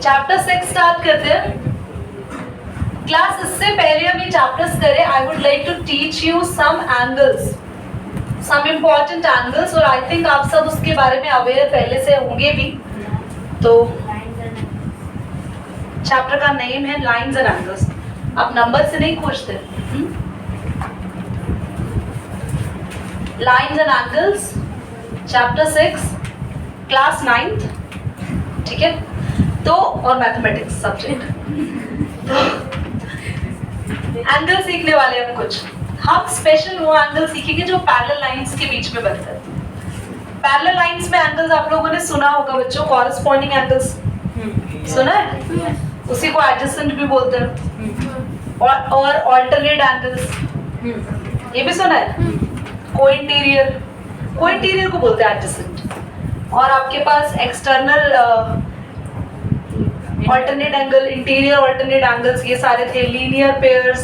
Chapter 6 start करते हैं। Class इससे पहले हम ये चैप्टर्स करें, I would like to teach you some angles, some important angles, और आई थिंक आप सब उसके बारे में अवेयर पहले से होंगे भी। तो चैप्टर का नेम है लाइंस एंड एंगल्स। आप नंबर से नहीं खोजते, lines and angles, chapter 6, class 9th, ठीक है। तो और मैथमेटिक्स सब्जेक्ट, एंगल सीखने वाले हैं कुछ। हम स्पेशल वो एंगल सीखेंगे जो पैरेलल लाइंस के बीच में बनते हैं। पैरेलल लाइंस में एंगल्स आप लोगों ने सुना होगा बच्चों, कॉरेस्पॉन्डिंग एंगल्स सुना है, उसी को एडजेसेंट भी बोलते हैं, और ऑल्टरनेट एंगल्स ये भी सुना है। कोइंटीरियर को बोलते हैं एडजेसेंट। और आपके पास external alternate angle, interior alternate angles, ये सारे थे। लीनियर पेयर्स,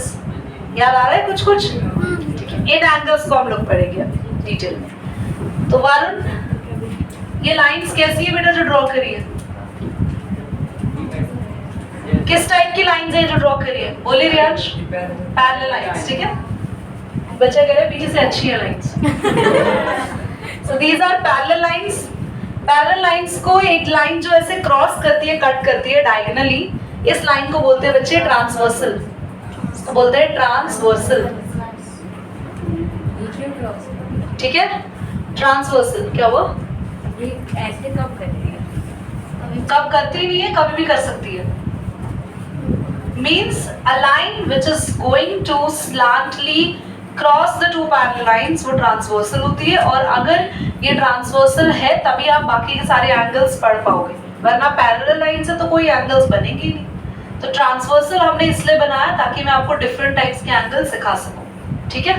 याद आ रहा है कुछ कुछ? इन एंगल्स को हम लोग पढ़ेंगे डिटेल में। तो वरुण, ये लाइंस कैसी है बेटा जो ड्रॉ करी है? किस टाइप की लाइंस है जो ड्रॉ करी है? बोलिए रियांश। पैरेलल लाइंस, ठीक है। बच्चा कह रहे पीछे से अच्छी है lines. So these are parallel lines. Parallel lines को एक लाइन जो ऐसे क्रॉस करती है, कट करती है डायगोनली, इस लाइन को बोलते हैं बच्चे ट्रांसवर्सल। इसको बोलते हैं ट्रांसवर्सल, ठीक है। ट्रांसवर्सल क्या वो ऐसे कब करती है? कब करती नहीं है, कभी भी कर सकती है। Means a line which is going to slantly cross the two parallel lines, वो ट्रांसवर्सल होती है। और अगर ये ट्रांसवर्सल है तभी आप बाकी के सारे एंगल्स पढ़ पाओगे, वरना पैरेलल लाइन से तो कोई एंगल्स बनेंगे नहीं। तो ट्रांसवर्सल हमने इसलिए बनाया ताकि मैं आपको डिफरेंट टाइप्स के एंगल सिखा सकूं, ठीक है।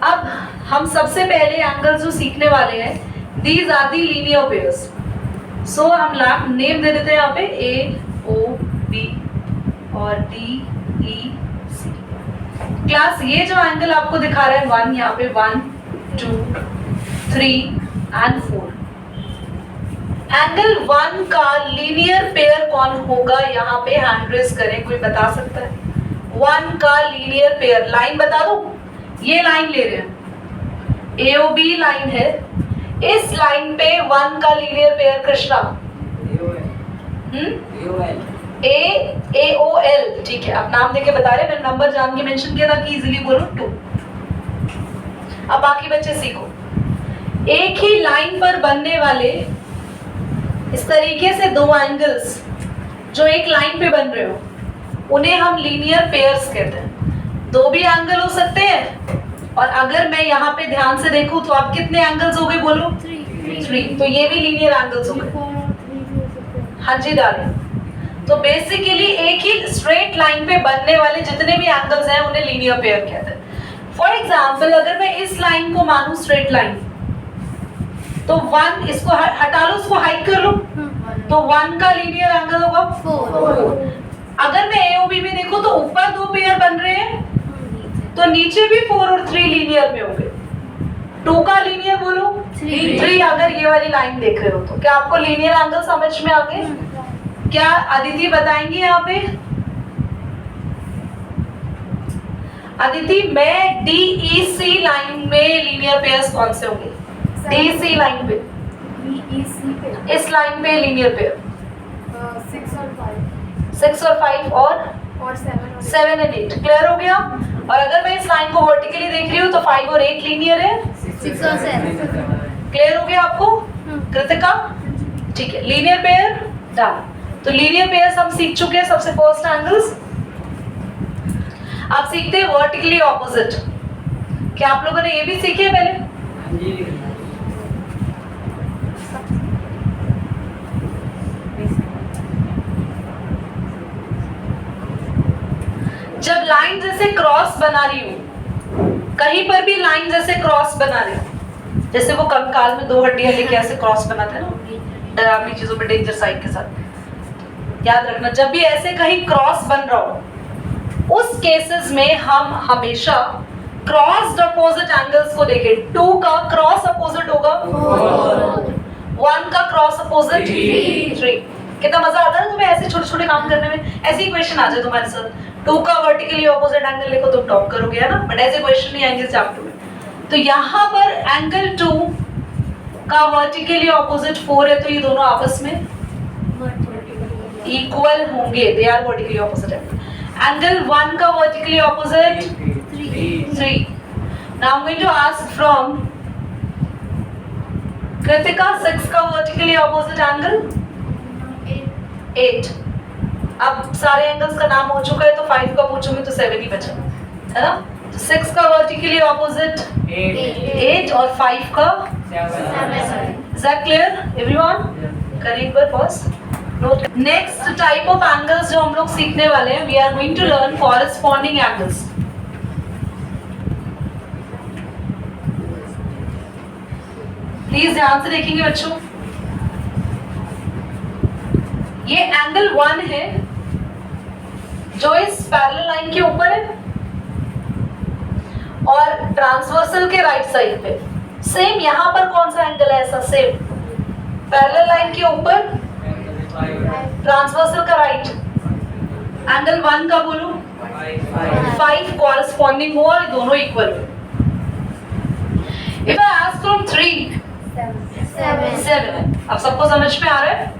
अब हम सबसे पहले एंगल्स जो सीखने वाले हैं, these are the linear pairs. So हम नेम दे देते हैं यहाँ पे A, O, B और D, E, C। क्लास ये जो एंगल आपको दिखा रहा है 1, यहाँ पे 1, 2, 3 and 4। एंगल 1 का लीनियर पेयर कौन होगा? यहाँ पे हैंड रेज करें, कोई बता सकता है? 1 का लीनियर पेयर, लाइन बता दो। ये लाइन ले रहे हैं, AOB लाइन है। इस लाइन पे 1 का लीनियर पेयर कृष्णा AOL, ठीक है। आप नाम देके बता रहे, मैंने नंबर जान के मेंशन किया था कि इजीली बोलो 2। अब बाकी बच्चे सीखो। एक ही लाइन पर बनने वाले इस तरीके से दो एंगल्स जो एक लाइन पे बन रहे हो, उन्हें हम लीनियर पेयर्स कहते हैं। दो भी एंगल हो सकते हैं, और अगर मैं यहाँ पे ध्यान से देखूं तो आप कितने एंगल्स हो गए बोलो? 3। तो ये भी लीनियर एंगल्स हो गए। हाँ जी डालें। तो बेसिकली एक ही स्ट्रेट लाइन पे बनने वाले जितने भी एंगल्स हैं उन्हें लीनियर पेयर कहते हैं। फॉर एग्जाम्पल, अगर मैं इस लाइन को मानूं स्ट्रेट लाइन, तो 1, इसको हटा लो, इसको हाइड कर लो, तो 1 का लीनियर एंगल होगा 4। अगर मैं AOB में देखूं तो ऊपर 2 पेयर बन रहे हैं, तो नीचे भी 4 और 3 लीनियर में हो गए। 2 का लीनियर बोलो 3 अगर ये वाली लाइन देख रहे हो तो। क्या आपको लीनियर एंगल समझ में आ गए? क्या अदिति बताएंगे यहाँ पे? अदिति, मैं DEC लाइन में लीनियर पेयर्स कौन से होंगे? DEC लाइन पे, इस लाइन पे लीनियर पेयर 6 और 5 और 7 and 8। क्लियर हो गया? और अगर मैं इस लाइन को वर्टिकली देख रही हूँ तो 5 और 8 लीनियर है, 6 और 7। क्लियर हो गया आपको कृतिका? ठीक है, लीनियर पेयर डन। तो लीनियर पेयर्स हम सीख चुके हैं। सबसे फर्स्ट एंगल्स आप सीखते हैं वर्टिकली ऑपोजिट। क्या आप लोगों ने ये भी सीखे पहले? जब लाइन जैसे क्रॉस बना रही हूं, कहीं पर भी लाइन जैसे क्रॉस बना रही हूं, जैसे वो कंकाल में 2 हड्डियां लेके ऐसे क्रॉस बनाते हैं ना डरावनी चीजों में, डेंजर साइड के साथ, याद रखना। जब भी ऐसे कहीं क्रॉस बन रहा हो, उस केसेस में हम हमेशा क्रॉस अपोजिट एंगल्स को देखें। 2 का क्रॉस अपोजिट होगा 1 का क्रॉस अपोजिट 3। कितना मजा आता है ना तुम्हें ऐसे छोटे छोटे काम करने में। ऐसे ही क्वेश्चन आ जाए तुम्हारे साथ, 2 का वर्टिकली ऑपोजिट एंगल लिखो, तुम टॉप करोगे है ना, बट ऐसे क्वेश्चन नहीं आएंगे चैप्टर में। तो यहाँ पर एंगल 2 का वर्टिकली ऑपोजिट 4 है, तो ये दोनों आपस में इक्वल होंगे, they are vertically opposite angle. Angle 1 का vertically opposite 3। Now I am going to ask from Kritika 6 का वर्टिकली ऑपोजिट एंगल 8। अब सारे एंगल्स का नाम हो चुका है, तो 5 का पूछूंगी तो 7 ही बचा है ना। तो 6 का वर्टिकली ऑपोजिट 8 और 5 का 7। Is that clear everyone? करें एक बार pause. Next type of angles जो हम लोग सीखने वाले हैं, we are going to learn corresponding angles. Please ध्यान से देखेंगे बच्चों। ये एंगल 1 है जो इस पैरेलल लाइन के ऊपर है और ट्रांसवर्सल के राइट साइड पे। सेम यहां पर कौन सा एंगल है ऐसा, सेम पैरेलल लाइन के ऊपर ट्रांसवर्सल का राइट। एंगल 1 का बोलूं 5 कॉरेस्पॉन्डिंग हुआ और दोनों इक्वल हुए। If I ask from 3 7। अब सबको समझ में आ रहा है?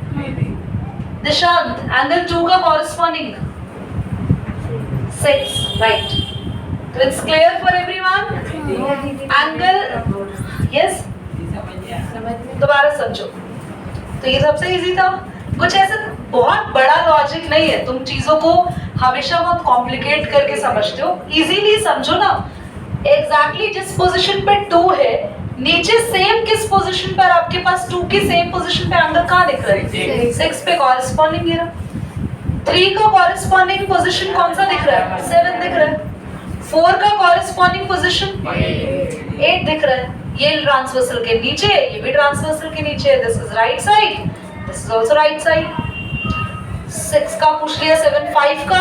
निशांत एंगल 2 का कॉरेस्पॉन्डिंग 6, राइट। तो it's clear for everyone. Angle yes, दोबारा समझो। तो ये सबसे इजी था, कुछ ऐसा बहुत बड़ा लॉजिक नहीं है, तुम चीजों को हमेशा बहुत कॉम्प्लिकेट करके समझते हो, इजीली समझो ना। एग्जैक्टली जिस पोजीशन पे 2 है, नीचे सेम किस पोजीशन पर आपके पास 2 की सेम पोजीशन पे एंगल कहाँ दिख रहा है? 6 पे कॉरेस्पॉन्डिंग गिरा। 3 का कॉरेस्पॉन्डिंग पोजीशन कौन सा दिख रहा है? 7 दिख रहा है। 4 का कॉरेस्पॉन्डिंग पोजीशन 8 दिख रहा है। ये ट्रांसवर्सल के नीचे, ये भी ट्रांसवर्सल के नीचे। This is right side, this is also right side. 6 का पूछ लिया, 7 5 का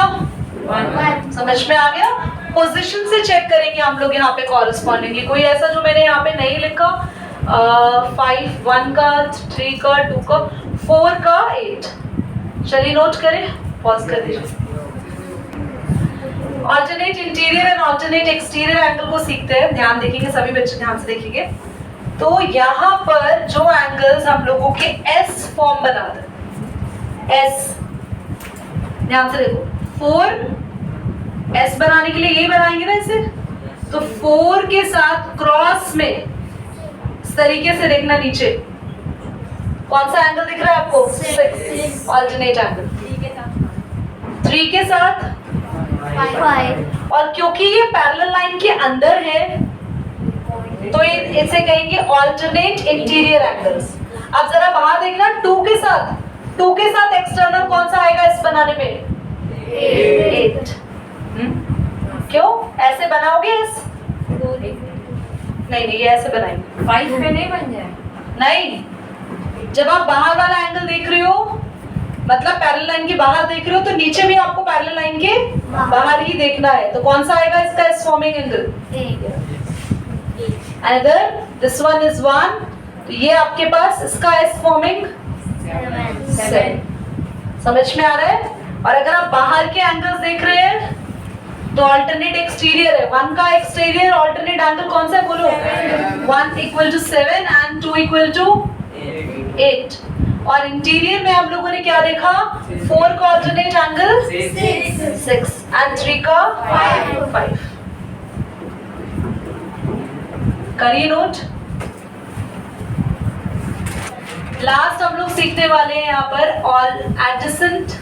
1। समझ में आ गया? पोजीशन से चेक करेंगे हम लोग यहाँ पे कॉरेस्पॉन्डिंगली। कोई ऐसा जो मैंने यहाँ पे नहीं लिखा, 5 1 का, 3 का, 2 का, 4 का, 8। चलिए नोट करें, पॉज कर दीजिए। Alternate interior and alternate exterior angle को सीखते हैं। ध्यान देखेंगे सभी बच्चे, ध्यान से देखेंगे। तो यहाँ पर जो एंगल्स हम लोगों के एस फॉर्म बनाते हैं, एस, ध्यान से देखो, 4 एस बनाने के लिए यही बनाएंगे ना इसे। तो 4 के साथ क्रॉस में इस तरीके से देखना, नीचे कौन सा एंगल दिख रहा है आपको? 6, ऑल्टरनेट एंगल। 3 के साथ 5। और क्योंकि ये पैरेलल लाइन के अंदर है, तो इसे कहेंगे ऑल्टरनेट इंटीरियर एंगल्स। अब जरा बाहर देखना, 2 के साथ एक्सटर्नल कौन सा आएगा इस बनाने में? 8। क्यों ऐसे बनाओगे इस? नहीं, ये ऐसे बनाएंगे। 5 पे नहीं बन जाए? नहीं, जब आप बाहर वाला एंगल देख रहे हो, मतलब पैरेलल लाइन के बाहर देख रहे हो, तो नीचे भी आपको पैरेलल लाइन के बाहर ही देखना है। तो कौन सा आएगा इसका S forming angle? Another, this one is 1, तो ये आपके पास इसका एस फॉर्मिंग 7। समझ में आ रहा है? और अगर आप बाहर के एंगल्स देख रहे हैं तो अल्टरनेट एक्सटीरियर है। 1 का एक्सटीरियर अल्टरनेट एंगल कौन सा है बोलो? 1 equal to 7 and 2 equal to 8। और इंटीरियर में हम लोगों ने क्या देखा? 4 का अल्टरनेट एंगल 6 एंड 3 का 5। करिए नोट। लास्ट हम लोग सीखने वाले हैं यहाँ पर ऑल एडजेसेंट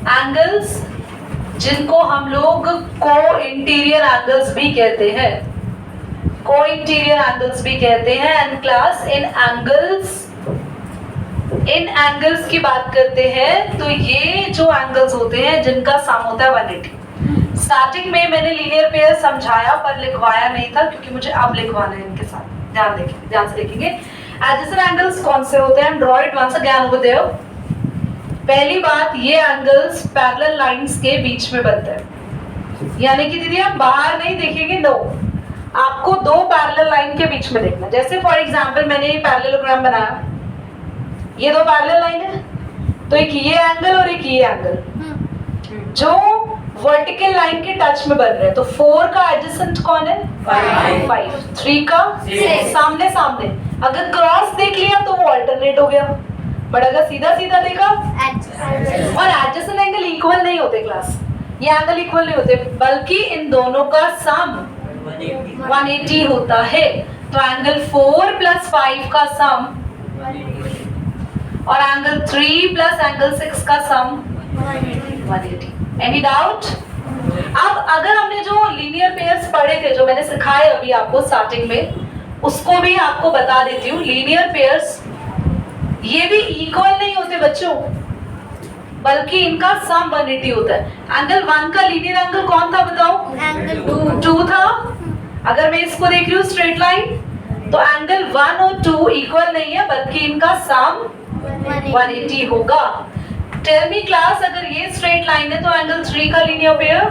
एंगल्स, जिनको हम लोग को इंटीरियर एंगल्स भी कहते हैं, को इंटीरियर एंगल्स भी कहते हैं। एंड क्लास इन एंगल्स की बात करते हैं, तो ये जो एंगल्स होते हैं जिनका सम होता है 180। स्टार्टिंग में मैंने लीनियर पेयर समझाया पर लिखवाया नहीं था, क्योंकि मुझे अब लिखवाना है इनके साथ। ध्यान से देखेंगे। एडजेसेंट एंगल्स कौन से होते हैं? Draw it once again over there. पहली बात, ये एंगल्स पैरेलल लाइंस के बीच में बनते हैं, यानी कि दीदी आप बाहर नहीं देखेंगे, नो, आपको दो पैरेलल लाइन के बीच में देखना। जैसे फॉर एग्जांपल मैंने ये पैरेललोग्राम बनाया, ये दो पैरेलल लाइन है, तो एक ये एंगल और एक ये एंगल जो वर्टिकल लाइन के टच में बन रहे हैं। तो 4 का एडजेसेंट कौन है? 5। 3 का सामने सामने। अगर क्रॉस देख लिया तो वो अल्टरनेट हो गया, बट अगर सीधा सीधा देखा, और एडजेसेंट एंगल इक्वल नहीं होते क्लास, ये एंगल इक्वल नहीं होते, बल्कि इन दोनों का सम 180 होता है। तो एंगल 4 प्लस 5 का सम और एंगल 3 प्लस एंगल 6 का सम 180। Any doubt? अब अगर हमने जो लीनियर पेयर्स पढ़े थे, जो मैंने सिखाए अभी आपको स्टार्टिंग में, उसको भी आपको बता देती हूँ। लीनियर पेयर्स ये भी इक्वल नहीं होते बच्चों, बल्कि इनका सम 180 होता है। एंगल 1 का लीनियर एंगल कौन था बताओ? एंगल 2 था। अगर मैं इसको देख रही हूँ स्ट्रेट लाइन, तो एंगल 1 और 2 इक्वल नहीं है, बल्कि इनका सम 180 होगा। टेल मी क्लास, अगर ये स्ट्रेट लाइन है तो एंगल 3 का linear pair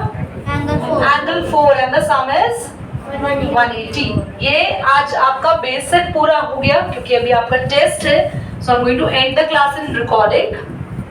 angle 4 and the some is 180। ये आज आपका बेसिक पूरा हो गया, क्योंकि अभी आपका टेस्ट है। So I am going to end the class in recording.